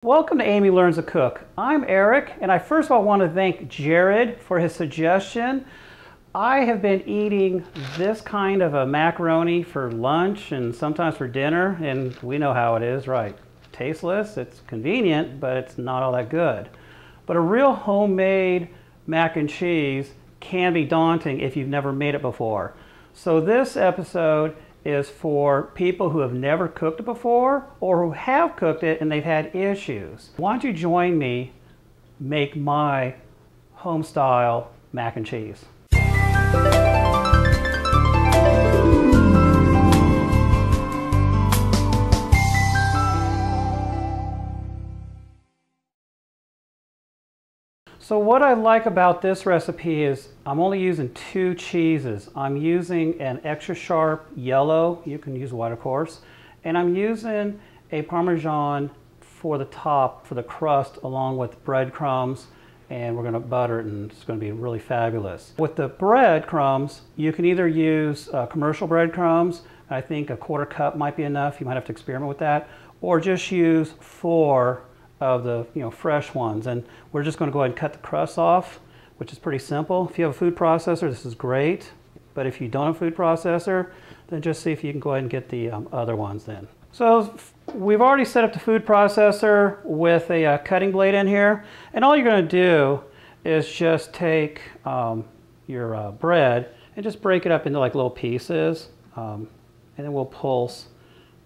Welcome to Amy Learns to Cook. I'm Eric, and I first of all want to thank Jared for his suggestion. I have been eating this kind of a macaroni for lunch and sometimes for dinner, and we know how it is, right? Tasteless, it's convenient, but it's not all that good. But a real homemade mac and cheese can be daunting if you've never made it before. So this episode is for people who have never cooked it before or who have cooked it and they've had issues. Why don't you join me make my home style mac and cheese? So what I like about this recipe is I'm only using 2 cheeses. I'm using an extra sharp yellow, you can use white of course, and I'm using a Parmesan for the top, for the crust, along with breadcrumbs, and we're going to butter it and it's going to be really fabulous. With the breadcrumbs, you can either use commercial breadcrumbs, I think a 1/4 cup might be enough, you might have to experiment with that, or just use 4 of the fresh ones. And we're just going to go ahead and cut the crust off, which is pretty simple. If you have a food processor, this is great, but if you don't have a food processor, then just see if you can go ahead and get the other ones then. So we've already set up the food processor with a cutting blade in here, and all you're going to do is just take your bread and just break it up into like little pieces, and then we'll pulse,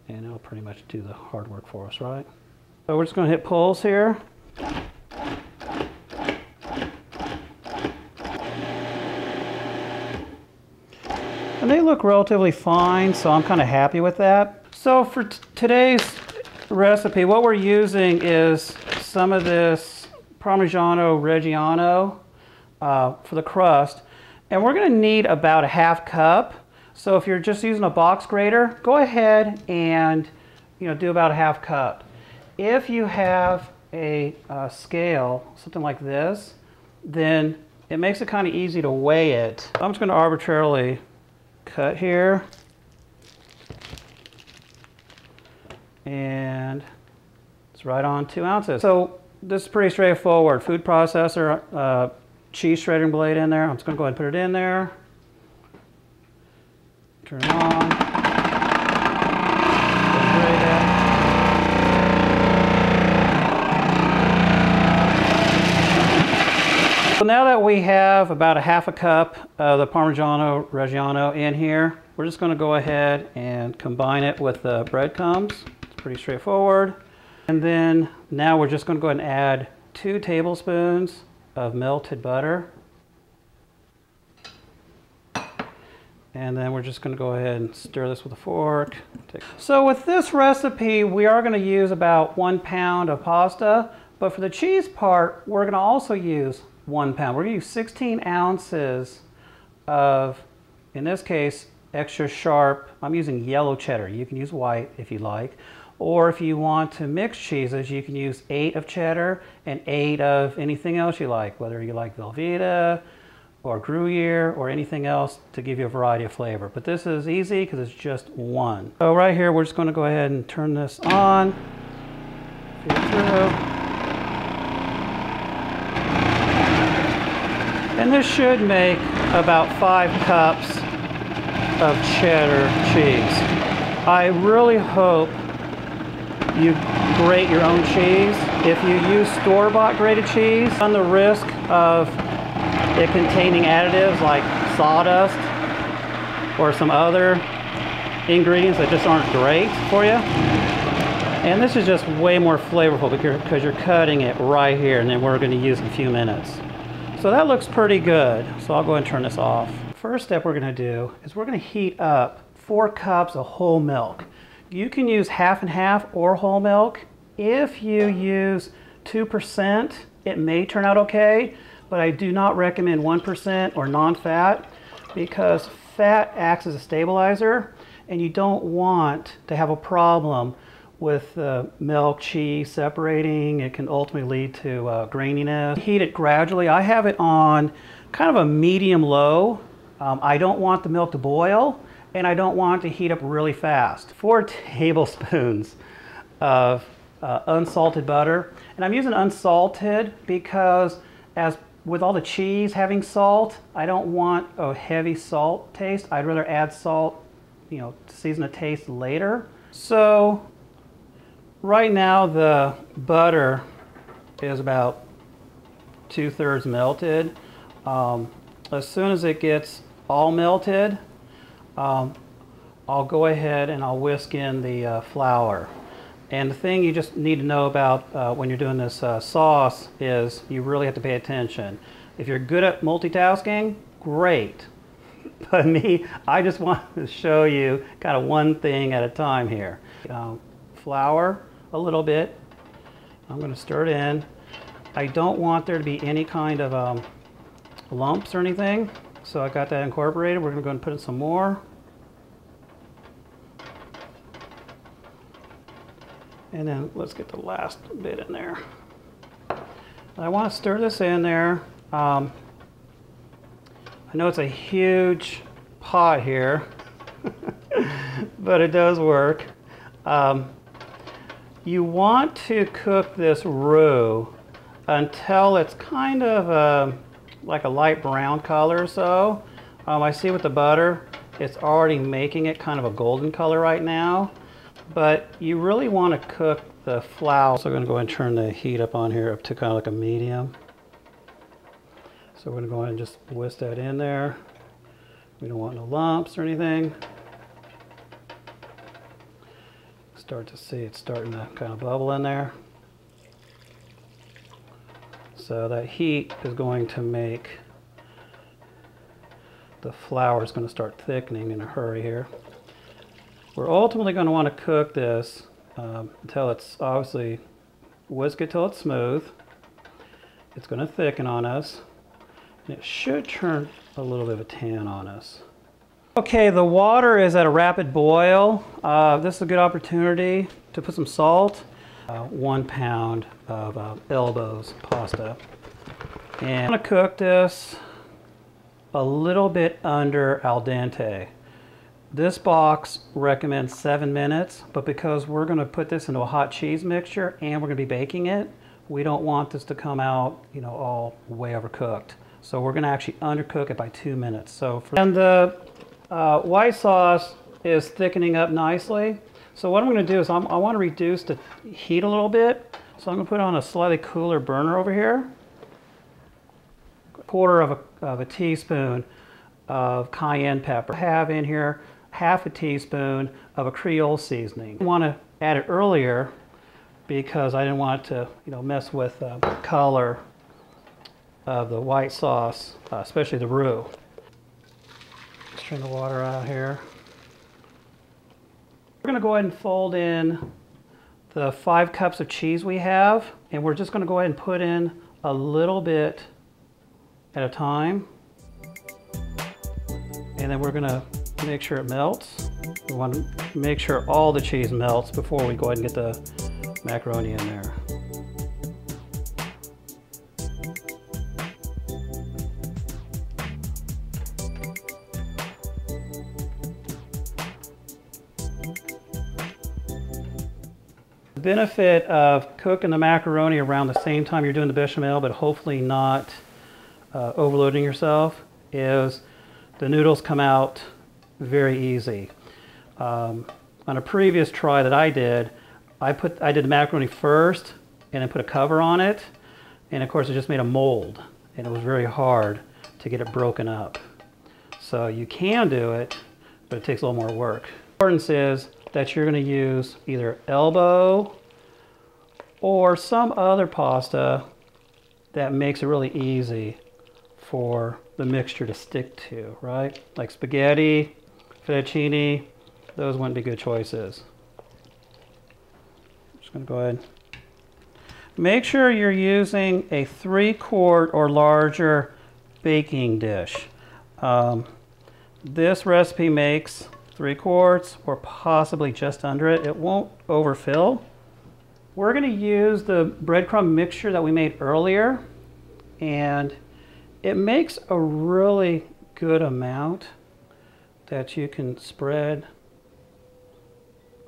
and it'll pretty much do the hard work for us, right? So we're just going to hit pulse here. And they look relatively fine, so I'm kind of happy with that. So for today's recipe, what we're using is some of this Parmigiano-Reggiano for the crust. And we're going to need about a 1/2 cup. So if you're just using a box grater, go ahead and do about a 1/2 cup. If you have a scale, something like this, then it makes it kind of easy to weigh it. I'm just going to arbitrarily cut here. And it's right on 2 ounces. So this is pretty straightforward. Food processor, cheese shredding blade in there. I'm just going to go ahead and put it in there. Turn it on. So now that we have about a 1/2 cup of the Parmigiano-Reggiano in here, we're just going to go ahead and combine it with the breadcrumbs. It's pretty straightforward. And then now we're just going to go ahead and add 2 tablespoons of melted butter. And then we're just going to go ahead and stir this with a fork. So with this recipe, we are going to use about 1 pound of pasta, but for the cheese part, we're going to also use 1 pound. We're going to use 16 ounces of, in this case, extra sharp, I'm using yellow cheddar. You can use white if you like. Or if you want to mix cheeses, you can use 8 of cheddar and 8 of anything else you like, whether you like Velveeta or Gruyere or anything else to give you a variety of flavor. But this is easy because it's just 1. So right here, we're just going to go ahead and turn this on. Feed it through. And this should make about 5 cups of cheddar cheese. I really hope you grate your own cheese. If you use store-bought grated cheese, run the risk of it containing additives like sawdust or some other ingredients that just aren't great for you. And this is just way more flavorful because you're cutting it right here, and then we're going to use in a few minutes. So that looks pretty good. So I'll go ahead and turn this off. First step we're going to do is we're going to heat up 4 cups of whole milk. You can use 1/2 and 1/2 or whole milk. If you use 2%, it may turn out okay, but I do not recommend 1% or non-fat because fat acts as a stabilizer, and you don't want to have a problem with milk, cheese separating. It can ultimately lead to graininess. Heat it gradually. I have it on kind of a medium-low. I don't want the milk to boil, and I don't want it to heat up really fast. 4 tablespoons of unsalted butter. And I'm using unsalted because as with all the cheese having salt, I don't want a heavy salt taste. I'd rather add salt, you know, to season the taste later. So right now the butter is about 2/3 melted. As soon as it gets all melted, I'll go ahead and I'll whisk in the flour. And the thing you just need to know about when you're doing this sauce is you really have to pay attention. If you're good at multitasking, great. But me, I just want to show you kind of one thing at a time here. Flour a little bit. I'm going to stir it in. I don't want there to be any kind of lumps or anything. So I got that incorporated. We're going to go and put in some more. And then let's get the last bit in there. I want to stir this in there. I know it's a huge pot here, but it does work. You want to cook this roux until it's kind of like a light brown color or so. I see with the butter, it's already making it kind of a golden color right now. But you really want to cook the flour. So I'm going to go ahead and turn the heat up on here up to kind of like a medium. So we're going to go ahead and just whisk that in there. We don't want no lumps or anything. Start to see it's starting to kind of bubble in there. So that heat is going to make the flour is going to start thickening in a hurry here. We're ultimately going to want to cook this until it's obviously, whisk it till it's smooth. It's going to thicken on us. And it should turn a little bit of a tan on us. Okay, the water is at a rapid boil. This is a good opportunity to put some salt. 1 pound of elbows pasta. And I'm going to cook this a little bit under al dente. This box recommends 7 minutes, but because we're going to put this into a hot cheese mixture and we're going to be baking it, we don't want this to come out, you know, all way overcooked. So we're going to actually undercook it by 2 minutes. And the white sauce is thickening up nicely. So what I'm going to do is I want to reduce the heat a little bit. So I'm going to put on a slightly cooler burner over here. 1/4 of a teaspoon of cayenne pepper. I have in here 1/2 teaspoon of a Creole seasoning. I want to add it earlier because I didn't want it to, you know, mess with the color of the white sauce, especially the roux. Strain the water out here. We're going to go ahead and fold in the 5 cups of cheese we have, and we're just going to go ahead and put in a little bit at a time. And then we're going to make sure it melts. We want to make sure all the cheese melts before we go ahead and get the macaroni in there. The benefit of cooking the macaroni around the same time you're doing the bechamel, but hopefully not overloading yourself, is the noodles come out very easy. On a previous try that I did, I did the macaroni first and then put a cover on it, and of course it just made a mold, and it was very hard to get it broken up. So you can do it, but it takes a little more work. The importance is that you're going to use either elbow or some other pasta that makes it really easy for the mixture to stick to, right? Like spaghetti, fettuccine, those wouldn't be good choices. Just gonna go ahead. Make sure you're using a 3-quart or larger baking dish. This recipe makes 3 quarts or possibly just under it. It won't overfill. We're gonna use the breadcrumb mixture that we made earlier, and it makes a really good amount that you can spread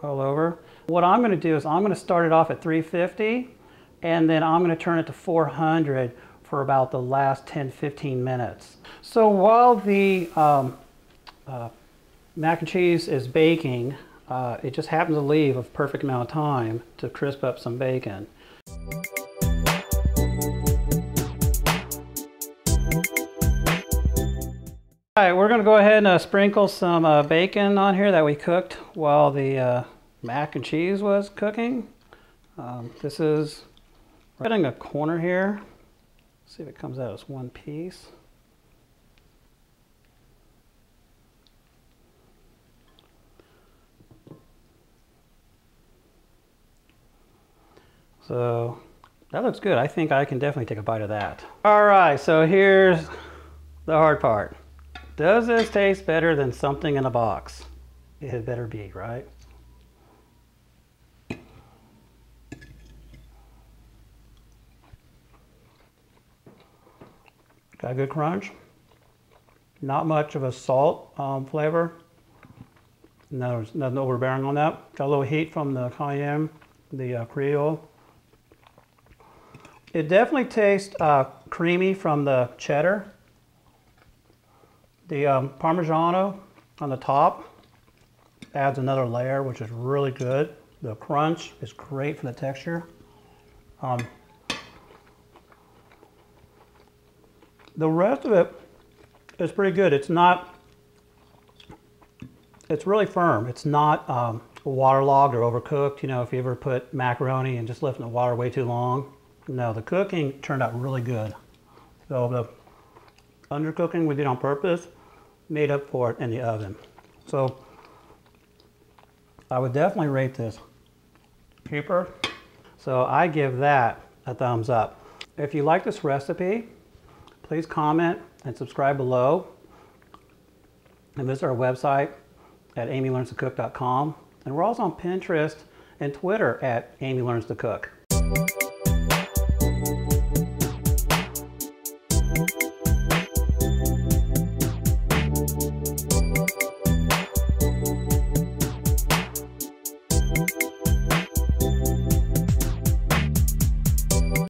all over. What I'm going to do is I'm going to start it off at 350 and then I'm going to turn it to 400 for about the last 10-15 minutes. So while the mac and cheese is baking, it just happens to leave a perfect amount of time to crisp up some bacon. All right, we're going to go ahead and sprinkle some bacon on here that we cooked while the mac and cheese was cooking. This is cutting a corner here. See if it comes out as one piece. So that looks good. I think I can definitely take a bite of that. All right, so here's the hard part. Does this taste better than something in a box? It had better be, right? Got a good crunch. Not much of a salt flavor. No, there's nothing overbearing on that. Got a little heat from the cayenne, the Creole. It definitely tastes creamy from the cheddar. The Parmigiano on the top adds another layer, which is really good. The crunch is great for the texture. The rest of it is pretty good. It's really firm. It's not waterlogged or overcooked. You know, if you ever put macaroni and just left in the water way too long. No, the cooking turned out really good. So the undercooking we did on purpose made up for it in the oven. So I would definitely rate this keeper. So I give that a thumbs up. If you like this recipe, please comment and subscribe below. And visit our website at amylearnstocook.com. And we're also on Pinterest and Twitter at Amy Learns to Cook.